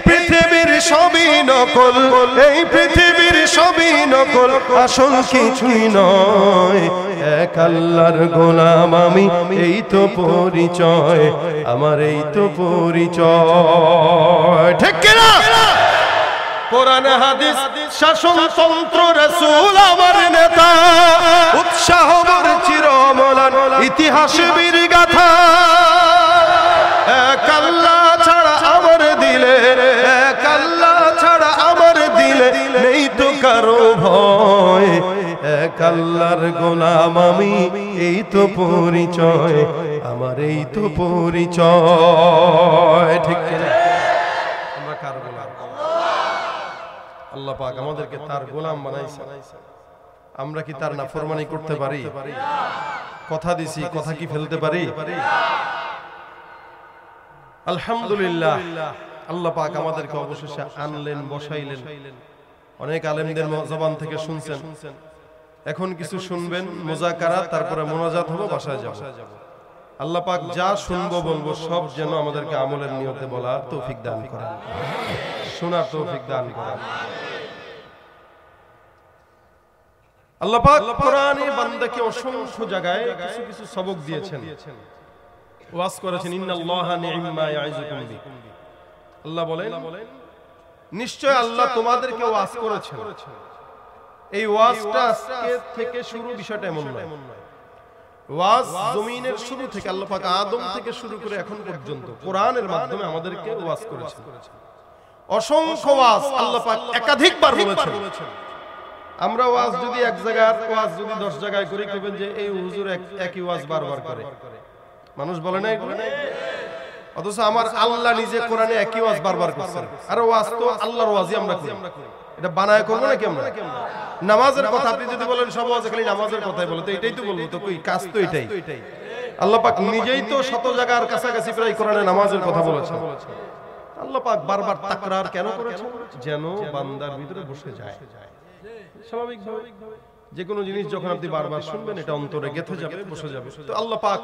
পৃথিবীর সবই নকল, এই পৃথিবীর সবই নকল, আসল কিছুই নয়। এক আল্লাহর গোলাম আমি, এই তো পরিচয় আমার, এই তো পরিচয়। ঠিক কিনা? কোরআন হাদিস শাসনতন্ত্র রাসূল আমার নেতা, উৎসাহ মোর চিরমলান ইতিহাস বীর গাথা। এক আল্লাহ ছাড়া আমার দিলে, এক আল্লাহ ছাড়া আমার দিলে নেই তো কারো ভয়। এক আল্লাহর গোলাম আমি, এই তো পরিচয় আমার, এই তো পরিচয়। ঠিক কিনা? আমরা কার গোলাম? আল্লাহ পাক আমাদেরকে তার গোলাম বানাইছেন। আমরা কি তার নাফরমানি করতে পারি? কথা দিছি, কথা কি ফেলতে পারি? আলহামদুলিল্লাহ, আল্লাহ পাক আমাদেরকে অবশেষে আনলেন, বসাইলেন। অনেক আলেমদের জবান থেকে শুনছেন, এখন কিছু শুনবেন মুযাকারা, তারপরে মোনাজাত হবে, বাসায় যাব। আল্লাহ পাক যা শুনবো বলবো সব যেন আমাদেরকে আমলের নিয়তে বলার তৌফিক দান করেন, শোনার তৌফিক দান করেন। আল্লাহ পাক কোরআনে বান্দাকে অসংখ্য জায়গায় কিছু কিছু সবক দিয়েছেন, ওয়াজ করেছেন। ইন্নাল্লাহা নি'ম্মা ইয়াইযুকুম বি, আল্লাহ বলেন নিশ্চয় আল্লাহ তোমাদেরকে ওয়াজ করেছেন। এই ওয়াজটা আজকে থেকে শুরু, বিষয়টা এমন নয়। ওয়াজ জমিনের শুরু থেকে, আল্লাহ পাক আদম থেকে শুরু করে এখন পর্যন্ত কোরআনের মাধ্যমে আমাদেরকে ওয়াজ করেছেন। অসংখ্য ওয়াজ আল্লাহ পাক একাধিকবার বলেছেন। আমরা ওয়াজ যদি এক জায়গার ওয়াজ যদি 10 জায়গায় করি, কইবেন যে এই হুজুর একই ওয়াজ বারবার করে। মানুষ বলে না এগুলো? অথচ আমার আল্লাহ নিজে কোরআনে একই ওয়াজ বারবার করছেন। আর ওয়াজ তো আল্লাহর ওয়াজই আমরা করি, এটা বানায় করব না কেমন? নামাজের কথা আপনি যদি বলেন সব ওয়াজে খালি নামাজের কথাই বলে, তো এটাই তো বলবো, তো কই কাজ তো এটাই। আল্লাহ পাক নিজেই তো শত জায়গার কাছাকাছি প্রায় কোরআনে নামাজের কথা বলেছেন। আল্লাহ পাক বারবার তাকরার কেন করেছেন? যেন বান্দার ভিতরে বসে যায়। স্বাভাবিকভাবে যে কোনো জিনিস যখন আপনি বারবার শুনবেন, এটা অন্তরে গেঁথে যাবে, বসে যাবে। তো আল্লাহ পাক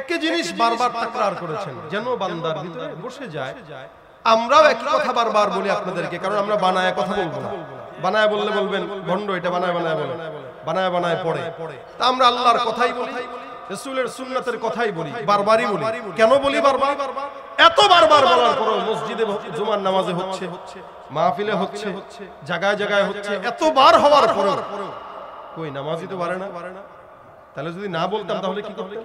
একই জিনিস বারবার তাকরার করেছেন যেন বান্দার ভিতরে বসে যায়। আমরাও একই কথা বারবার বলি আপনাদেরকে, কারণ আমরা বানায় কথা বলবো না। বানায় বললে বলবেন ভণ্ড, এটা বানায় বানায় বলে, বানায় বানায় পড়ে। তা আমরা আল্লাহর কথাই বলি, রাসূলের সুন্নাতের কথাই বলি, বারবারই বলি। কেন বলি বারবার? এত বারবার বলার পরও মসজিদে জুমার নামাজে হচ্ছে, মাহফিলে হচ্ছে, জায়গায় জায়গায় হচ্ছে, এতবার হওয়ার পরও কই নামাজই তো বাড়ে না। তাহলে যদি না বলতাম তাহলে কি করতেন?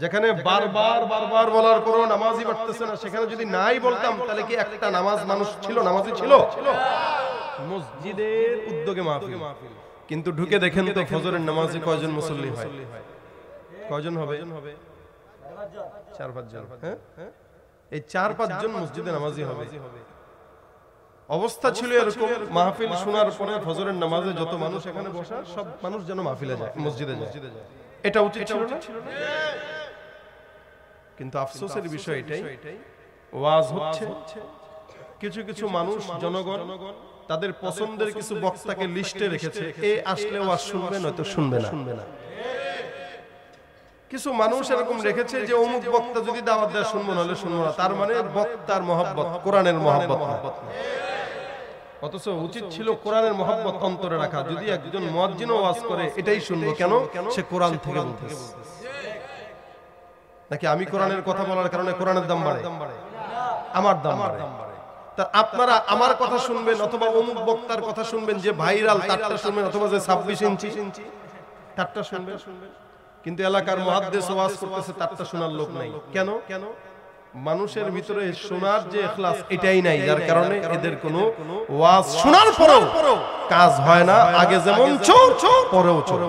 যেখানে বারবার বারবার বলার পরও নামাজই বাড়তেছে না, সেখানে যদি নাই বলতাম তাহলে কি একটা নামাজ মানুষ ছিল, নামাজই ছিল? মসজিদের উদ্যোগে মাহফিল, কিন্তু ঢুকে দেখেন তো ফজরের নামাজে কয়জন মুসল্লি হয়? কয়জন হবে? 4-5 জন। হ্যাঁ, এই 4-5 জন মসজিদে নামাজি হবে। অবস্থা ছিল এরকম, মাহফিল শোনার পরে ফজরের নামাজে যত মানুষ এখানে বসা, সব মানুষ যেন মাহফিলে যায়, মসজিদে যায়। এটা উচিত ছিল না? কিন্তু আফসোসের বিষয় এটাই, ওয়াজ হচ্ছে, কিছু কিছু মানুষ, জনগণ তাদের পছন্দের কিছু বক্তাকে লিস্টে রেখেছে, এ আসলে ওয়াজ শুনবে, নয়তো শুনবে না। কিছু মানুষ এরকম রেখেছে যে অমুক বক্তা যদি দাওয়াত দেয় শুনবো, নাহলে শুনবো না। তার মানে বক্তার মহব্বত, কোরআনের মহব্বত না। অথচ উচিত ছিল কোরআনের মহব্বত অন্তরে রাখা। যদি একজন মুয়াজ্জিন ওয়াজ করে, এটাই শুনবো। কেন? সে কোরআন থেকে বলতেছে। নাকি আমি কোরআনের কথা বলার কারণে কোরআনের দাম বাড়ে? আমার দাম বাড়ে। তা আপনারা আমার কথা শুনবেন, অথবা অমুক বক্তার কথা শুনবেন যে ভাইরাল, তারটা শুনবেন, অথবা যে 26 ইঞ্চি তারটা শুনবেন। কিন্তু এলাকার মুহাদ্দিস ওয়াজ করতেছে, তারটা শোনার লোক নাই। কেন? মানুষের ভিতরে শোনার যে ইখলাস, এটাই নাই, যার কারণে এদের কোনো ওয়াজ শোনার পরেও কাজ হয় না। আগে যেমন চোর, পরেও চোর।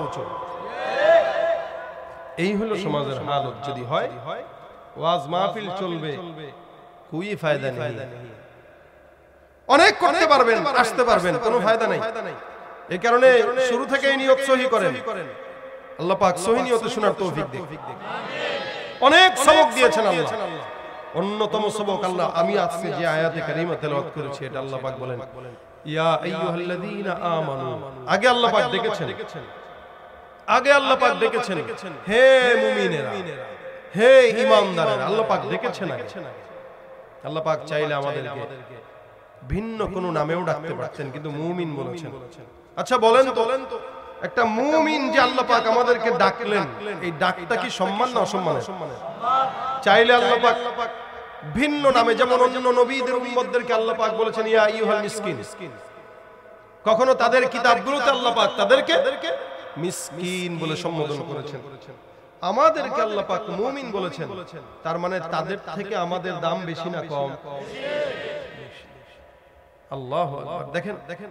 এই হলো সমাজের হালত। যদি হয় ওয়াজ মাহফিল চলবে, কোই ফায়দা নেই। অনেক করতে পারবেন, আসতে পারবেন, কোনো ফায়দা নাই। এই কারণে শুরু থেকেই নিয়ত সহি করেন, আল্লাহ পাক সহি নিয়তে শোনার তৌফিক দেন। অনেক সবক দিয়েছেন আল্লাহ। অন্যতম সবক আল্লাহ, আমি আজকে যে আয়াতে কারিমা তেলাওয়াত করেছি, এটা আল্লাহ পাক বলেন ইয়া আইয়ুহাল্লাযীনা আমানু। আগে আল্লাহ পাক ডেকেছেন, আগে আল্লাহ পাক ডেকেছেন হে মুমিনেরা, হে ঈমানদারেরা। আল্লাহ পাক ডেকেছেন আগে। আল্লাহ পাক চাইলে আমাদেরকে ভিন্ন কোনো নামেও ডাকতে পারতেন, কিন্তু মুমিন বলেছেন। আচ্ছা বলেন তো, একটা মুমিন যে আল্লাহ পাক আমাদেরকে ডাকলেন, এই ডাকটা কি সম্মান না অসম্মান? চাইলে আল্লাহ পাক ভিন্ন নামে, যেমন অন্য নবীদের উম্মতদেরকে আল্লাহ পাক বলেছেন ইয়া আইয়ুহাল মিসকিন, কখনো তাদের কিতাবগুলোতে আল্লাহ পাক তাদেরকে মিসকিন বলে সম্বোধন করেছেন। আমাদেরকে আল্লাহ পাক মুমিন বলেছেন, তার মানে তাদের থেকে আমাদের দাম বেশি না কম? আল্লাহু আকবার। দেখেন দেখেন,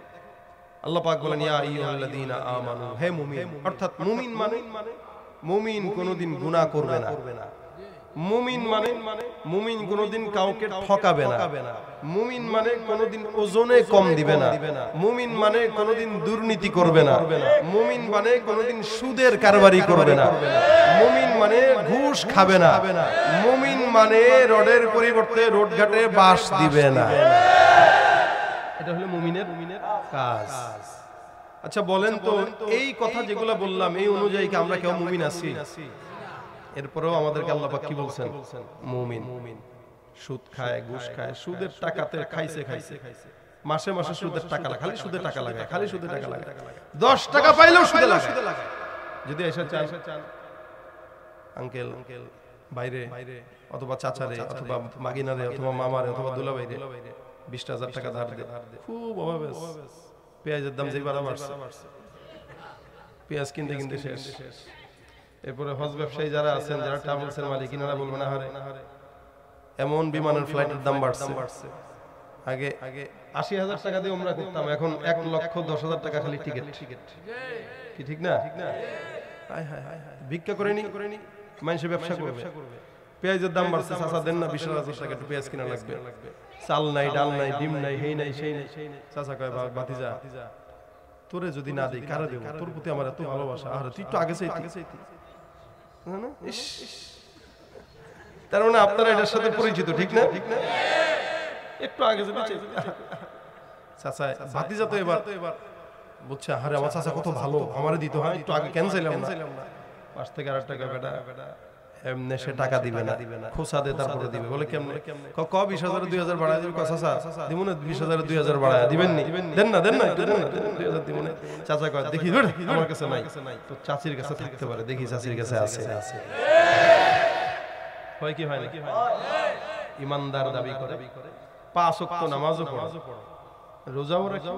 আল্লাহ পাক বলেন ইয়া আইয়ুহাল্লাযীনা আমানু, হে মুমিন। অর্থাৎ মুমিন মানে মুমিন কোনোদিন গুনাহ করবে না। মুমিন মানে মুমিন কোনোদিন কাউকে ঠকাবে না। মুমিন মানে কোনোদিন ওজনে কম দিবে না। মুমিন মানে কোনোদিন দুর্নীতি করবে না। মুমিন মানে কোনোদিন সুদের কারবারি করবে না। মুমিন মানে ঘুষ খাবে না। মুমিন মানে রডের পরিবর্তে রোডঘাটে বাঁশ দিবে না। এটা হলো মুমিনের কাজ। আচ্ছা বলেন তো, এই কথা যেগুলো বললাম এই অনুযায়ী কি আমরা কেউ মুমিন আছি? এরপরেও আমাদেরকে আল্লাহ পাক কি বলছেন? মুমিন। সুদ খায়, ঘুষ খায়, সুদের টাকাতে খাইছে, মাসে মাসে সুদের টাকা লাগে, খালি সুদের টাকা লাগে, খালি সুদের টাকা লাগে, 10 টাকা পাইলেও সুদে লাগে। যদি এসে চান আঙ্কেল বাইরে অথবা চাচারে অথবা মাগিনারে অথবা মামারে অথবা দুলাভাইরে 20,000 টাকা ধার দে, খুব অভাবে, পেঁয়াজের দাম যেবার বাড়ছে, পেঁয়াজ কিনতে কিনতে শেষ। এরপরে হজ ব্যবসায়ী যারা আছেন, যারা ট্রাভেলসের মালিক, ইনারা বলবেন আহারে এমন বিমানের ফ্লাইটের দাম বাড়ছে, আগে 80,000 টাকা দিয়ে উমরা করতাম, এখন 1,10,000 টাকা খালি টিকিট। কি ঠিক না? ভিক্ষা করে নি মানুষের ব্যবসা করবে। পেঁয়াজের দাম বাড়ছে, চাচা দেন না 20,000 টাকা একটু পেঁয়াজ কিনা লাগবে। চাল নাই, ডাল নাই, ডিম নাই, হেই নাই, সেই নাই। চাচা কয় ভাতিজা তোরে যদি না দেই কারে দেব? তোর প্রতি আমার এত ভালোবাসা, আরে তুই একটু আগে চাইতি। তার মানে আপনারা এটার সাথে পরিচিত, ঠিক না? একটু আগে যদি চাচা ভাতিজা তো এবার বুঝছে, আরে আমার চাচা কত ভালো, আমারে দিতে হয়, একটু আগে কেন চাইলাম না? 5 থেকে 8 টাকা বেটা এমনি সে টাকা দিবে না, খোসা দে তারপরে দিবে। বলে কেমনে? 20,000 2,000 বাড়ায় দিবে। চাচা দিব না 20,000 2,000 বাড়ায় দিবেন নি? দেন না একটু দেন না, 2,000 দিব না। চাচা কয় দেখি আমার কাছে নাই, তো চাচির কাছে থাকতে পারে, দেখি চাচির কাছে আছে। হয় কি হয় না? ইমানদার দাবি করে, 5 ওয়াক্ত নামাজও পড়ে, রোজাও রাখে,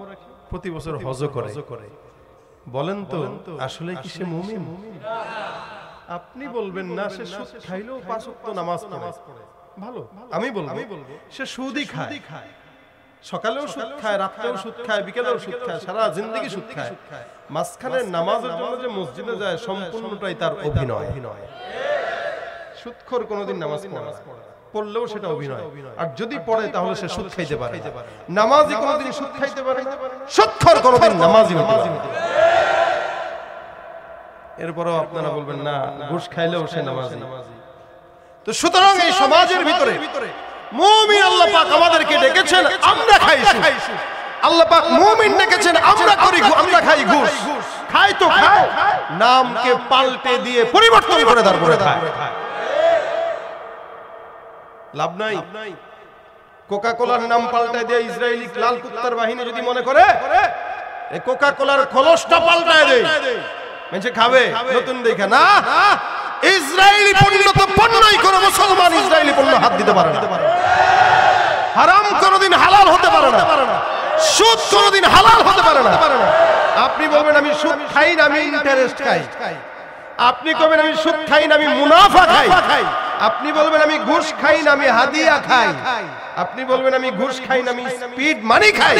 প্রতি বছর হজও করে। বলেন তো আসলে কি সে মুমিন? আপনি বলবেন না সে সুদ খাইলেও 5 ওয়াক্ত নামাজ পড়ে, ভালো। আমি বলবো সে সুদই খায়, সকালেও সুদ খায়, রাতেও সুদ খায়, বিকেলেও সুদ খায়, সারা জিন্দেগি সুদ খায়। মাঝখানে নামাজের জন্য যে মসজিদে যায় সম্পূর্ণটাই তার অভিনয়। সুদখোর কোনোদিন নামাজ পড়লেও সেটা অভিনয়, আর যদি পড়ে তাহলে সে সুদ খাইতে পারে। নামাজি কোনোদিন সুদ খাইতে পারে না, সুদখোর কোনোদিন নামাজি হতে পারে। এরপরও আপনারা বলবেন না ঘুষ খাইলেও সে নামাজি। তো সুতরাং এই সমাজের ভিতরে মুমিন আল্লাহ পাক আমাদেরকে ডেকেছেন, আমরা খাই সুদ। আল্লাহ পাক মুমিন ডেকেছেন, আমরা খাই ঘুষ। খাই তো খাই, নামকে পাল্টে দিয়ে পরিবর্তন করে তারপরে খায়। লাভ নাই। কোকা কোলার নাম পাল্টায় দিয়ে ইসরায়েলি লাল কুত্তার বাহিনী যদি মনে করে এই কোকা কোলার খোলসটা পাল্টায় দেয়, মানুষে খাবে নতুন দেখে না। ইসরায়েলি পণ্য তো পণ্যই, কোনো মুসলমান ইসরায়েলি পণ্য হাত দিতে পারে না। হারাম কোনোদিন হালাল হতে পারে না, সুদ কোনোদিন হালাল হতে পারে না। আপনি বলবেন আমি সুদ খাই না, আমি ইন্টারেস্ট খাই। আপনি কবেন আমি সুদ খাই না, আমি মুনাফা খাই। আপনি বলবেন আমি ঘুষ খাই না, আমি হাদিয়া খাই। আপনি বলবেন আমি ঘুষ খাই না, আমি স্পিড মানি খাই।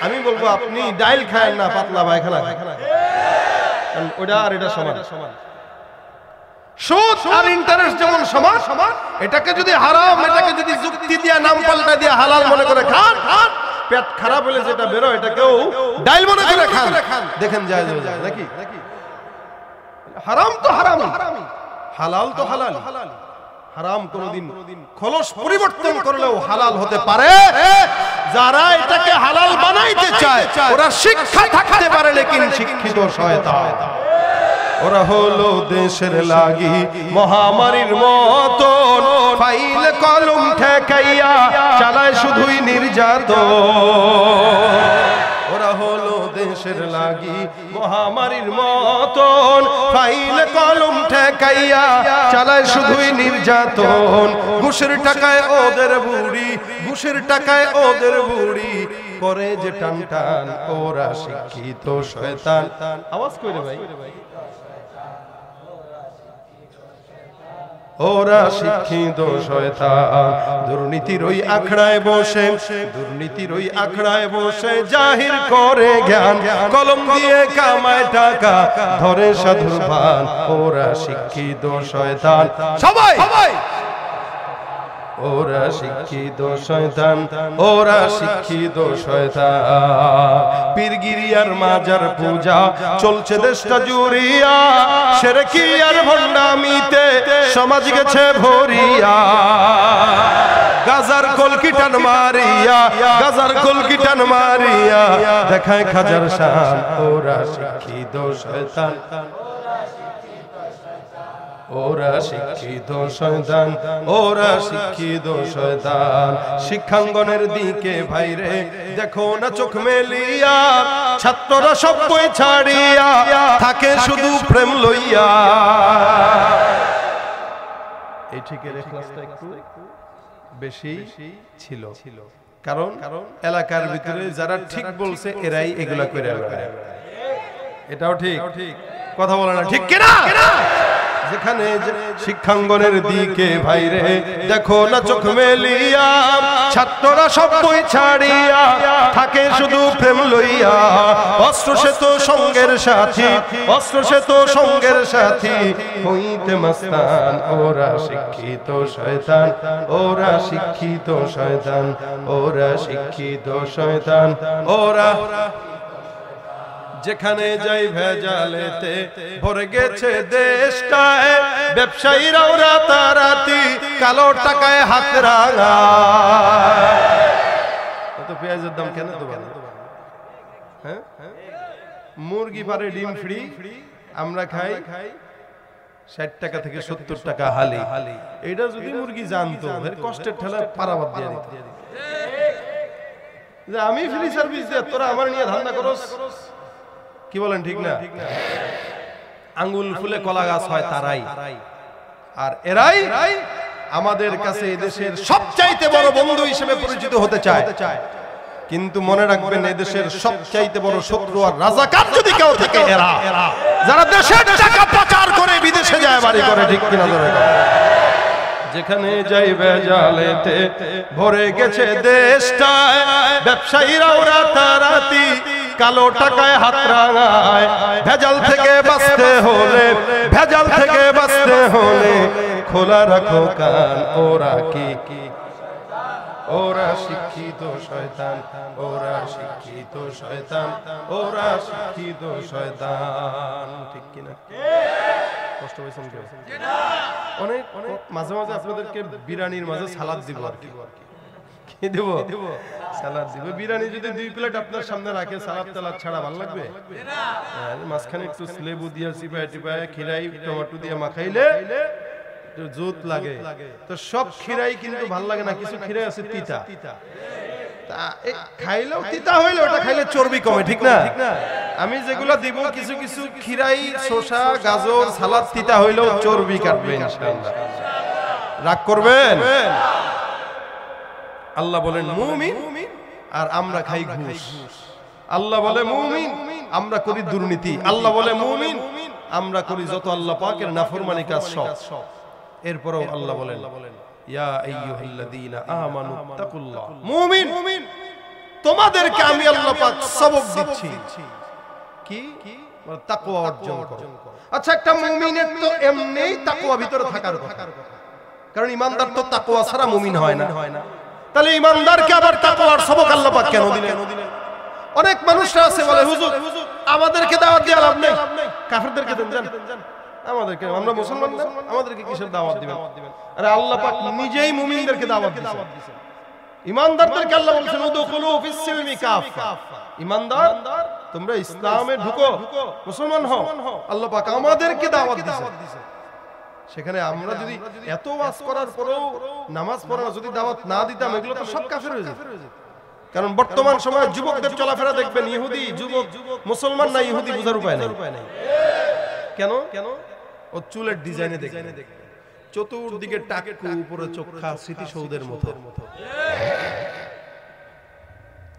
আমি বলবো আপনি ডাইল খায় না, পাতলা পায়খানা খায়। ওটা আর এটা সমান। সুদ আর ইন্টারেস্ট যেমন সমান, এটাকে যদি হারাম, এটাকে যদি যুক্তি দিয়া নাম পাল্টা দিয়া হালাল মনে করে খান, পেট খারাপ হলে যেটা বেরো এটাকেও ডাইল মনে করে খান, দেখেন জায়েজ হয়ে যায় নাকি? হারাম তো হারাম, হালাল তো হালাল। হারাম কোনদিন খোলস পরিবর্তন করলেও হালাল হতে পারে। যারা এটাকে হালাল বানাইতে চায় ওরা শিক্ষা থাকতে পারে, লেকিন শিক্ষিত শয়তান। ওরা হলো দেশের লাগি মহামারীর মতন, ফাইল কলম ঠেকাইয়া চালায় শুধুই নির্যাতন। ওরা হলো দেশের লাগি মহামারীর মতন, ফাইল কলম ঠেকাইয়া চালায় শুধুই নির্যাতন। ঘুষের টাকায় ওদের বুড়ি, ঘুষের টাকায় ওদের বুড়ি করে যে টান টান। ওরা শিক্ষিত শয়তান। আওয়াজ করে ভাই, ওরা শিক্ষিত শয়তান। দুর্নীতির ওই আখড়ায় বসে, দুর্নীতির ওই আখড়ায় বসে জাহির করে জ্ঞান, কলম দিয়ে কামায় টাকা ধরে সাধুর ভান। ওরা শিক্ষিত শয়তান। সবাই ওরা শিক্ষিত শয়তান, ওরা শিক্ষিত শয়তান। পীরগিরিয়ার মাজার পূজা চলছে দেশটা জুড়িয়া, শিরকি আর ভণ্ডামিতে সমাজ গেছে ভরিয়া। গাজার কলকিটান মারিয়া, গাজার কলকিটান মারিয়া দেখায় খাজার শান। ওরা শিক্ষিত শয়তান, ওরা শিক্ষিত শয়তান, ওরা শিক্ষিত শয়তান। শিক্ষাঙ্গনের দিকে ভাইরে দেখো না চোখ মেলিয়া, ছাত্ররা সব বই ছাড়িয়া থাকে শুধু প্রেম লইয়া। এই ঠিকের ক্লাসটা একটু বেশি ছিল, কারণ এলাকার ভিতরে যারা ঠিক বলছে এরাই এগুলা করে বেড়ায়। এটাও ঠিক, কথা বলে না ঠিক কিনা? যেখানে শিক্ষাঙ্গনের দিকে ভাইরে দেখো না চোখ মেলিয়া, ছাত্ররা সব বই ছাড়িয়া থাকে শুধু প্রেম লইয়া। অস্ত্র সে তো সঙ্গের সাথী, অস্ত্র সে তো সঙ্গের সাথী হইতে মস্তান। ওরা শিক্ষিত শয়তান, ওরা শিক্ষিত শয়তান, ওরা শিক্ষিত শয়তান। ওরা যেখানে যাই ভেজালেতে ভরে গেছে দেশটায়, ব্যবসায়ীরাও রাতারাতি কালো টাকায় হাত রাঙায়। এত পেঁয়াজের দাম কেন তো বলে? হ্যাঁ, মুরগি পারে ডিম ফ্রি, আমরা খাই 60 টাকা থেকে 70 টাকা হালি। এটা যদি মুরগি জানতো এর কষ্টের ঠেলা পারাবাদ দিয়ে দিত যে আমি ফ্রি সার্ভিস দিয়ে তোরা আমার নিয়ে ধান্দা করস। কি বলেন ঠিক না? আঙ্গুল ফুলে কলা গাছ হয় তারাই, আর এরাই আমাদের কাছে এদেশের সবচাইতে বড় বন্ধু হিসেবে পরিচিত হতে চায়। কিন্তু মনে রাখবেন এদেশের সবচাইতে বড় শত্রু আর রাজাকার যদি কেউ থাকে এরা, যারা দেশের টাকা পাচার করে বিদেশে যায় বাড়ি করে। ঠিক কিনা? যেখানে যাই ভেজালেতে ভরে গেছে দেশটায়, ব্যবসায়ীরাও রাতারাতি কালো টাকায় হাত রাঙায়। ভেজাল থেকে বাঁচতে হলে, ভেজাল থেকে বাঁচতে হলে খোলা রাখো কান। ওরা কি? ওরা শিক্ষিত শয়তান, ওরা শিক্ষিত শয়তান, ওরা শিক্ষিত শয়তান। ঠিক কিনা? কষ্ট হয়েছে অনেক। মাঝে মাঝে আপনাদেরকে বিরিয়ানির মাঝে সালাদ দিব আর কি। কি দেব? সালাদ দিব। বিরিয়ানি যদি 2 প্লেট আপনার সামনে রাখে, সালাদ টালাদ ছাড়া ভালো লাগবে? মাঝখানে একটু লেবু দিয়ে চিপায় টিপায় খিরাই টমেটো দিয়ে মাখাইলে জুত লাগে। তো সব খিরাই কিন্তু ভালো লাগে না, কিছু খিরাই আছে তিতা। খাইলেও তিতা হইলে ওটা খাইলে চর্বি কমে। ঠিক না? আমি যেগুলো দিব কিছু কিছু খিরাই, শসা, গাজর, সালাদ তিতা হইলেও চর্বি কাটবে ইনশাআল্লাহ। রাগ করবেন? আল্লাহ বলেন মুমিন আর আমরা খাই ঘুষ। আল্লাহ বলে মুমিন আমরা করি দুর্নীতি। আল্লাহ বলে মুমিন আমরা করি যত আল্লাহ পাকের নাফরমানি কাজ সব। এরপরও আল্লাহ বলেন ইয়া আইয়ুহাল্লাযীনা আমানু তাকুল্লাহ। মুমিন তোমাদেরকে আমি আল্লাহ পাক সবক দিচ্ছি, কি? তাকওয়া অর্জন করো। আচ্ছা, একটা মুমিনের তো এমনিই তাকওয়া ভিতরে থাকার কথা, কারণ ঈমানদার তো তাকওয়া ছাড়া মুমিন হয় না। তাহলে ঈমানদারকে আবার তাকওয়ার সবক আল্লাহ পাক কেন দিলেন? অনেক মানুষরা আছে বলে হুজুর আমাদেরকে দাওয়াত দিয়ে লাভ নেই, কাফেরদেরকে দেন। জান আমাদেরকে, আমরা মুসলমান না, আমাদেরকে কিসের দাওয়াত দিবেন? আরে আল্লাহ পাক নিজেই মুমিনদেরকে দাওয়াত দিয়েছেন। ঈমানদারদেরকে আল্লাহ বলেছেন উদখুলু ফিস সিলমি কাফা। ঈমানদার তোমরা ইসলামে ঢুকো, মুসলমান হও। আল্লাহ পাক আমাদেরকে দাওয়াত দিয়েছে। সেখানে আমরা যদি এত ওয়াজ করার পরেও নামাজ পড়া যদি দাওয়াত না দিতাম, এগুলো তো সব কাফের হয়ে যেত। কারণ বর্তমান সময়ে যুবকদের চলাফেরা দেখবেন, ইহুদি যুবক মুসলমান না ইহুদি বোঝার উপায় নাই। কেন? ও চুলের ডিজাইনে দেখবেন, চতুর্দিকে টাকু, উপরে চোখা, স্মৃতিসৌধের মতো।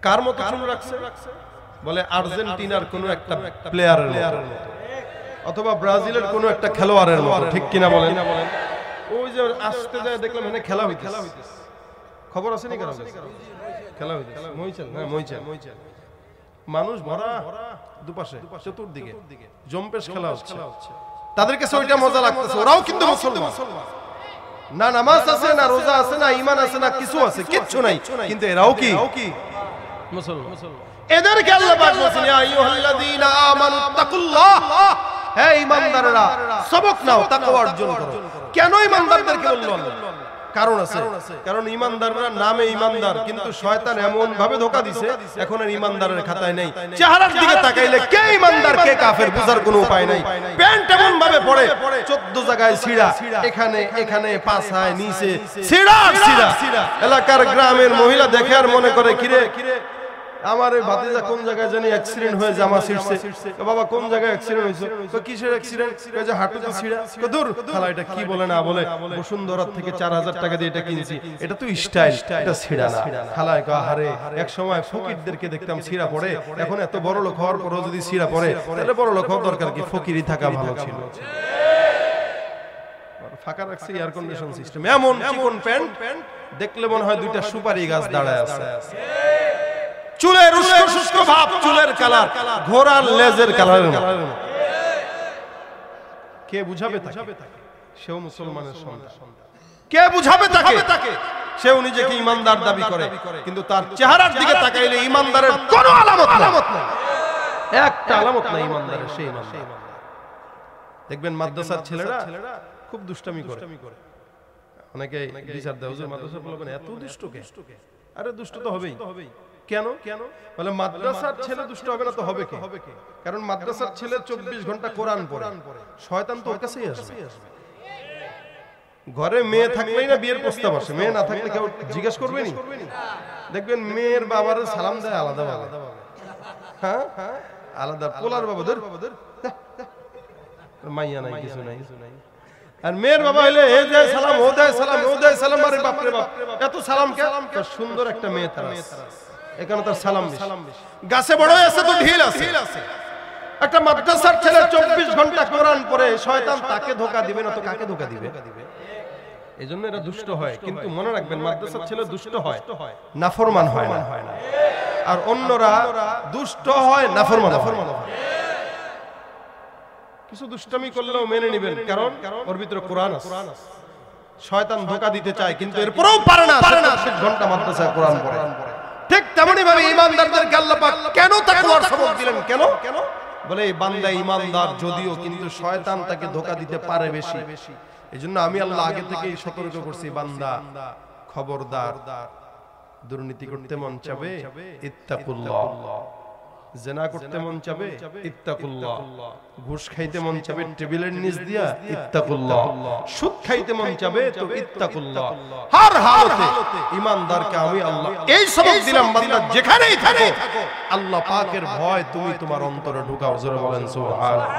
কার মতো চুল রাখছে? বলে আর্জেন্টিনার কোন একটা প্লেয়ারের মতো, অথবা ব্রাজিলের কোন একটা খেলোয়াড়ের মতো। ঠিক কিনা বলেন? ওই যে আসতে যায় দেখলাম এখানে খেলা হইতেছে, খবর আছে নাকি? খেলা হইতেছে মইচাল, হ্যাঁ মইচাল। মানুষ ভরা দুপাশে, চতুর্দিকে জম্পেশ খেলা হচ্ছে। তাদের কাছে ওইটা মজা লাগতেছে। ওরাও কিন্তু মুসলমান, না নামাজ আছে, না রোজা আছে, না ঈমান আছে, না কিছু আছে, কিচ্ছু নাই, কিন্তু এরাও কি মুসলমান। এদেরকে আল্লাহ পাক বলেছেন, ইয়া আইয়ুহাল্লাযীনা আমানুত্তাকুল্লাহ, হে ঈমানদাররা সবক নাও, তাকওয়া অর্জন করো। কেন ঈমানদারদেরকে বলল আল্লাহ? কারণ আছে। কারণ ঈমানদাররা নামে ঈমানদার, কিন্তু শয়তান এমন ভাবে ধোঁকা দিছে, এখন আর ঈমানদারের খাতায় নেই। চেহারার দিকে তাকাইলে কে ঈমানদার কে কাফের বোঝার কোনো উপায় নাই। প্যান্ট এমন ভাবে পড়ে 14 জায়গায় ছিড়া, এখানে পাছায় নিচে ছিড়া। এলাকার গ্রামের মহিলা দেখে আর মনে করে, কিরে আমার এই ভাতিজা কোন জায়গায় জানি অ্যাক্সিডেন্ট হয়ে জামা ছিড়ছে। বাবা কোন জায়গায় অ্যাক্সিডেন্ট হইছে? তো কিসের অ্যাক্সিডেন্ট? কই যে হাঁটুতে ছিড়া। কই দূর খালা, এটা কি বলে না বলে, বসুন্ধরা থেকে 4000 টাকা দিয়ে এটা কিনছি, এটা তো স্টাইল, এটা ছিড়া না। খালা কয়, আরে এক সময় ফকিরদেরকে দেখতাম ছিড়া পড়ে, এখন এত বড় লোক হওয়ার পরেও যদি ছিড়া পড়ে, তাহলে বড় লোক হওয়ার দরকার কি? ফকিরই থাকা ভালো ছিল। ফাঁকা রাখছে এয়ার কন্ডিশন সিস্টেম, এমন চিকন প্যান্ট দেখলে মনে হয় দুইটা সুপারি গাছ দাঁড়ায় আছে। চুলের উস্কো ভাব, চুলের কালার ঘোড়ার লেজের কালারের মতো। কে বুঝাবে তাকে? সেও মুসলমানের সন্তান। কে বুঝাবে তাকে? সেও নিজেকে ঈমানদার দাবি করে, কিন্তু তার চেহারার দিকে তাকাইলে ঈমানদারের কোনো আলামত নাই, একটা আলামত নাই ঈমানদারের। সেই ঈমানদার দেখবেন মাদ্রাসার ছেলেরা খুব দুষ্টামি করে। অনেকে বিচার দেয়, হুজুর মাদ্রাসার বলবেন এত দুষ্ট কে? আরে দুষ্ট তো হবেই। কেন? বলে মাদ্রাসার ছেলে দুষ্ট হবে না তো হবে কে? কারণ মাদ্রাসার ছেলে 24 ঘন্টা কোরআন পড়ে, শয়তান তো ওর কাছেই আসবে। ঘরে মেয়ে থাকলেই না বিয়ের প্রস্তাব আসে, মেয়ে না থাকলে কেউ জিজ্ঞেস করবে নি? দেখবেন মেয়ের বাবার সালাম দেয় আলাদা আলাদা, হ্যাঁ আলাদা। পোলার বাবাদের মাইয়া নাই, কিছু নাই। আর মেয়ের বাবা হইলে এ দেয় সালাম, ও দেয় সালাম, ও দেয় সালাম। আরে বাপ রে বাপ, এত সালাম কেন? সুন্দর একটা মেয়ে তার এখানে তার সালাম বেশি। গাছে বড় আছে তো ঢিল আছে। একটা মাদ্রাসার ছেলে 24 ঘন্টা কোরআন পড়ে, শয়তান তাকে ধোঁকা দিবে না তো কাকে ধোঁকা দিবে? এজন্য এরা দুষ্ট হয়। কিন্তু মনে রাখবেন, মাদ্রাসার ছেলে দুষ্ট হয়, নাফরমান হয় না। আর অন্যরা দুষ্ট হয়, নাফরমান হয়। কিছু দুষ্টামি করলেও মেনে নেবেন, কারণ ওর ভিতরে কোরআন আছে। শয়তান ধোঁকা দিতে চায়, কিন্তু এরপরেও পারে না। 24 ঘন্টা মাদ্রাসায় কোরআন পড়ে। ঠিক তেমনি ভাবে ঈমানদারদেরকে আল্লাহ পাক কেন তাকওয়ার সবক দিলেন? কেন? বলে এই বান্দা ঈমানদার যদিও, কিন্তু শয়তান তাকে ধোঁকা দিতে পারে বেশি। এজন্য আমি আল্লাহ আগে থেকেই সতর্ক করছি, বান্দা খবরদার, দুর্নীতি করতে মন চাবে ইত্তাকুল্লাহ, জিনা করতে মন চাবে ইত্তাকুল্লাহ, ঘুষ খাইতে মন চাবে টেবিলের নিচ দিয়া ইত্তাকুল্লাহ, সুদ খাইতে মন চাবে তো ইত্তাকুল্লাহ। হর হালতে ঈমানদারকে আমি আল্লাহ এই সবক দিলাম, বান্দা যেখানেই থাকো আল্লাহ পাকের ভয় তুমি তোমার অন্তরে ঢুকাও। জোরে বলেন সুবহানাল্লাহ।